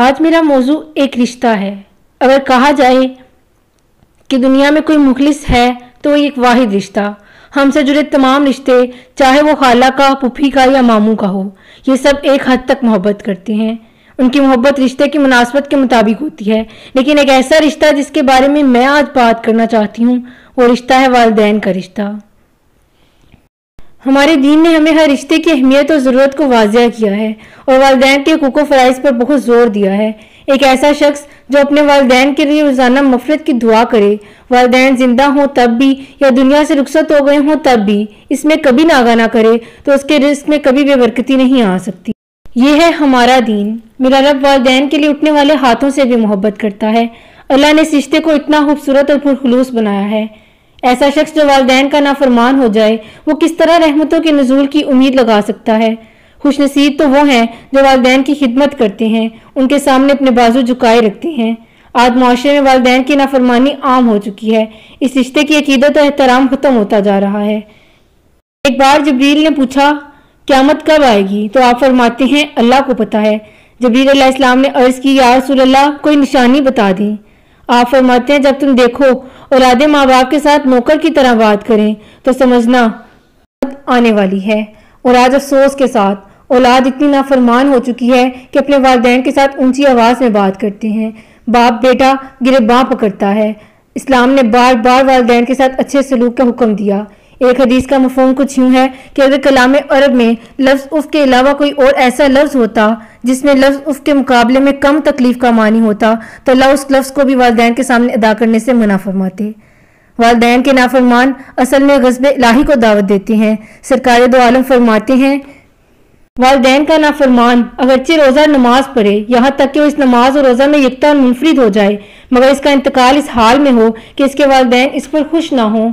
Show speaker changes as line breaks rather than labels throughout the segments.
آج میرا موضوع ایک رشتہ ہے۔ اگر کہا جائے کہ دنیا میں کوئی مخلص ہے تو وہ ایک واحد رشتہ۔ ہم سے جڑے تمام رشتے، چاہے وہ خالہ کا، پھوپھی کا یا ماموں کا ہو، یہ سب ایک حد تک محبت کرتے ہیں۔ ان کی محبت رشتے کی مناسبت کے مطابق ہوتی ہے، لیکن ایک ایسا رشتہ جس کے بارے میں آج بات کرنا چاہتی ہوں، وہ رشتہ ہے والدین کا رشتہ۔ ہمارے دین نے ہمیں ہر رشتے کی اہمیت اور ضرورت کو واضح کیا ہے اور والدین کے حقوق و فرائض پر بہت زور دیا ہے۔ ایک ایسا شخص جو اپنے والدین کے لیے روزانہ مغفرت کی دعا کرے، والدین زندہ ہوں تب بھی یا دنیا سے رخصت ہو گئے ہوں تب بھی اس میں کبھی ناغہ نہ کرے تو اس کے رزق میں کبھی بے برکتی نہیں آ سکتی۔ یہ ہے ہمارا دین۔ میرا رب والدین کے لیے اٹھنے والے ہاتھوں سے بھی محبت کرتا ہے۔ اللہ نے اس رشتے کو اتنا خوبصورت اور پرخلوص بنایا ہے۔ ایسا شخص جو والدین کا نافرمان ہو جائے، وہ کس طرح رحمتوں کے نزول کی امید لگا سکتا ہے؟ خوش نصیب تو وہ ہیں جو والدین کی خدمت کرتے ہیں، ان کے سامنے اپنے بازو جھکائے رکھتے ہیں۔ آج معاشرے میں والدین کی نافرمانی عام ہو چکی ہے۔ اس رشتے کی عقیدت و احترام ختم ہوتا جا رہا ہے۔ ایک بار جبریل نے پوچھا، قیامت کب آئے گی؟ تو آپ فرماتے ہیں، اللہ کو پتہ ہے۔ جبریل علیہ السلام نے عرض کی، یا رسول اللہ، کوئی نشانی بتا دیں۔ آپ فرماتے ہیں، جب تم دیکھو اولادیں ماں باپ کے ساتھ نوکر کی طرح بات کریں تو سمجھنا آنے والی ہے۔ اور آج افسوس کے ساتھ اولاد اتنی نافرمان ہو چکی ہے کہ اپنے والدین کے ساتھ اونچی آواز میں بات کرتے ہیں۔ باپ بیٹا گرباں پکڑتا ہے۔ اسلام نے بار بار والدین کے ساتھ اچھے سلوک کا حکم دیا۔ ایک حدیث کا مفہوم کچھ یوں ہے کہ اگر کلام عرب میں لفظ اف کے علاوہ کوئی اور ایسا لفظ ہوتا جس میں لفظ اف کے مقابلے میں کم تکلیف کا معنی ہوتا تو اللہ اس لفظ کو بھی والدین کے سامنے ادا کرنے سے منع فرماتے۔ والدین کے نافرمان اصل میں غضب الہی کو دعوت دیتے ہیں۔ سرکار دو عالم فرماتے ہیں، والدین کا نافرمان اگرچہ روزہ نماز پڑھے، یہاں تک کہ وہ اس نماز اور روزہ میں یکتا اور منفرد ہو جائے، مگر اس کا انتقال اس حال میں ہو کہ اس کے والدین اس پر خوش نہ ہوں،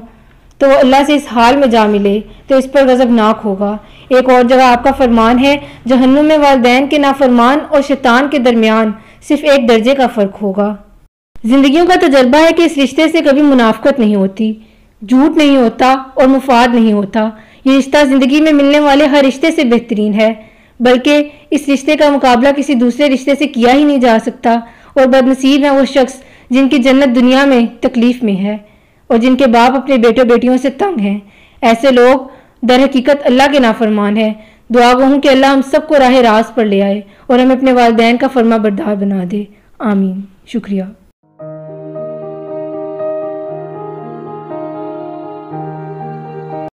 تو وہ اللہ سے اس حال میں جا ملے تو اس پر غضبناک ہوگا۔ ایک اور جگہ آپ کا فرمان ہے، جہنم میں والدین کے نافرمان اور شیطان کے درمیان صرف ایک درجے کا فرق ہوگا۔ زندگیوں کا تجربہ ہے کہ اس رشتے سے کبھی منافقت نہیں ہوتی، جھوٹ نہیں ہوتا اور مفاد نہیں ہوتا۔ یہ رشتہ زندگی میں ملنے والے ہر رشتے سے بہترین ہے، بلکہ اس رشتے کا مقابلہ کسی دوسرے رشتے سے کیا ہی نہیں جا سکتا۔ اور بد نصیب ہے وہ شخص جن کی جنت دنیا میں تکلیف میں ہے اور جن کے باپ اپنے بیٹوں بیٹیوں سے تنگ ہیں۔ ایسے لوگ در حقیقت اللہ کے نافرمان ہیں۔ دعا گو ہوں کہ اللہ ہم سب کو راہ راست پر لے آئے اور ہمیں اپنے والدین کا فرما بردار بنا دے۔ آمین۔ شکریہ۔